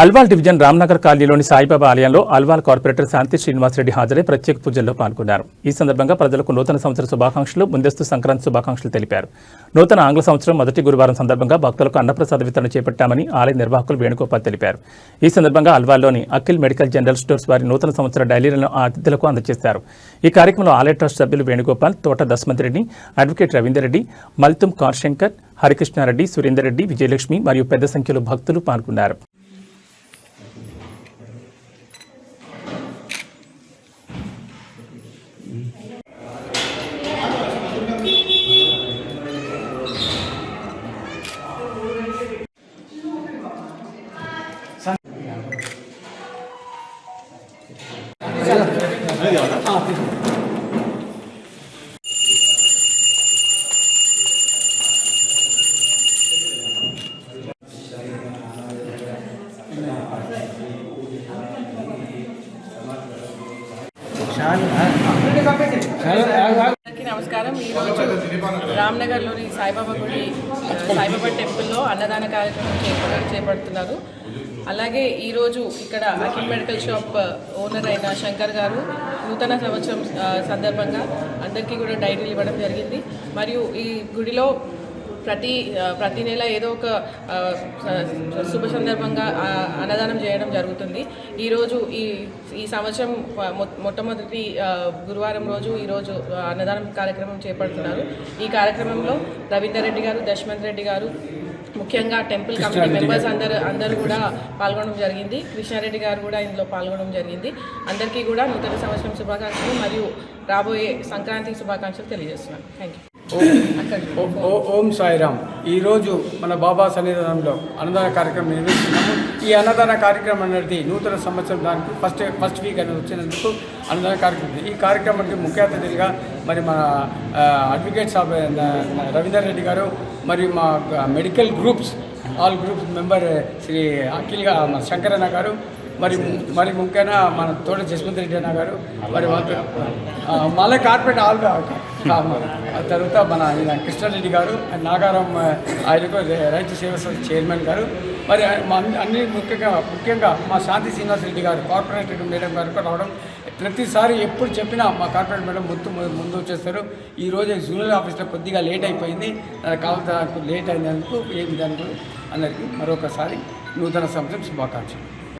Alwal division Ramnagar కాలనీలోని సాయిబాబా ఆలయంలో Alwal corporator శాంతి శ్రీనివాసరెడ్డి హాజరై ప్రత్యేక పూజల్లో పాల్గొన్నారు. ఈ సందర్భంగా ప్రజలకు నూతన సంవత్సర శుభాకాంక్షలు, ముందస్తు సంక్రాంతి శుభాకాంక్షలు తెలిపారు. నూతన ఆంగ్ల సంవత్సరం మొదటి గురువారం సందర్భంగా భక్తులకు అన్నప్రసాద వితరణ చేపట్టామని ఆలయ నిర్వాహకులు వేణుగోపాల్ తెలిపారు. ఈ సందర్భంగా అల్వాల్లోని అఖిల్ మెడికల్ జనరల్ స్టోర్స్ వారి నూతన సంవత్సర డైలీలను అతిథులకు అందజేశారు. ఈ కార్యక్రమంలో ఆలయ ట్రస్ట్ సభ్యులు వేణుగోపాల్, తోట దశమంత్ రెడ్డి, అడ్వకేట్ రవీందర్ రెడ్డి, మల్తుం కార్శంకర్, హరికృష్ణారెడ్డి, సురేందర్ రెడ్డి, విజయలక్ష్మి మరియు పెద్ద సంఖ్యలో భక్తులు పాల్గొన్నారు. నమస్కారం. ఈరోజు రామ్నగర్లోని సాయిబాబా టెంపుల్లో అన్నదాన కార్యక్రమం చేపడుతున్నారు. అలాగే ఈరోజు ఇక్కడ అఖిల్ మెడికల్ షాప్ ఓనర్ అయిన శంకర్ గారు నూతన సంవత్సరం సందర్భంగా అందరికీ కూడా డైరీలు ఇవ్వడం జరిగింది. మరియు ఈ గుడిలో ప్రతి నెల ఏదో ఒక శుభ సందర్భంగా అన్నదానం చేయడం జరుగుతుంది. ఈరోజు ఈ సంవత్సరం మొట్టమొదటి గురువారం రోజు ఈరోజు అన్నదానం కార్యక్రమం చేపడుతున్నారు. ఈ కార్యక్రమంలో రవీందర్ రెడ్డి గారు, దశమంత్ రెడ్డి గారు, ముఖ్యంగా టెంపుల్ కమిటీ మెంబర్స్ అందరూ కూడా పాల్గొనడం జరిగింది. కృష్ణారెడ్డి గారు కూడా ఇందులో పాల్గొనడం జరిగింది. అందరికీ కూడా నూతన సంవత్సరం శుభాకాంక్షలు మరియు రాబోయే సంక్రాంతి శుభాకాంక్షలు తెలియజేస్తున్నాను. Thank you. ఓం సాయిరామ్. ఈరోజు మన బాబా సన్నిధానంలో అన్నదాన కార్యక్రమం నిర్వహిస్తున్నాము. ఈ అన్నదాన కార్యక్రమం అనేది నూతన సంవత్సరం దానికి ఫస్ట్ వీక్ అనేది వచ్చినందుకు అన్నదాన కార్యక్రమం. ఈ కార్యక్రమానికి ముఖ్య అతిథిగా మరి మన అడ్వకేట్ సాబ్ రవీందర్ రెడ్డి గారు, మరియు మా medical all groups member Shri Akhil Shankaranna గారు, మరి ముఖ్యంగా మన తోట జస్వంత్ రెడ్డి అన్న గారు, మరి మళ్ళీ కార్పొరేట్ తర్వాత మన కృష్ణారెడ్డి గారు, నాగారం ఆయనకు రైతు సేవ చైర్మన్ గారు, మరి అన్ని ముఖ్యంగా మా శాంతి శ్రీనివాసరెడ్డి గారు కార్పొరేటర్ మేడం గారు రావడం. ప్రతిసారి ఎప్పుడు చెప్పినా మా కార్పొరేట్ మేడం ముందు వచ్చేస్తారు. ఈరోజు జూనియర్ ఆఫీస్లో కొద్దిగా లేట్ అయిపోయింది. కావాలి లేట్ అయినందుకు దానికి అందరికీ మరొకసారి నూతన సంవత్సరం శుభాకాంక్షలు.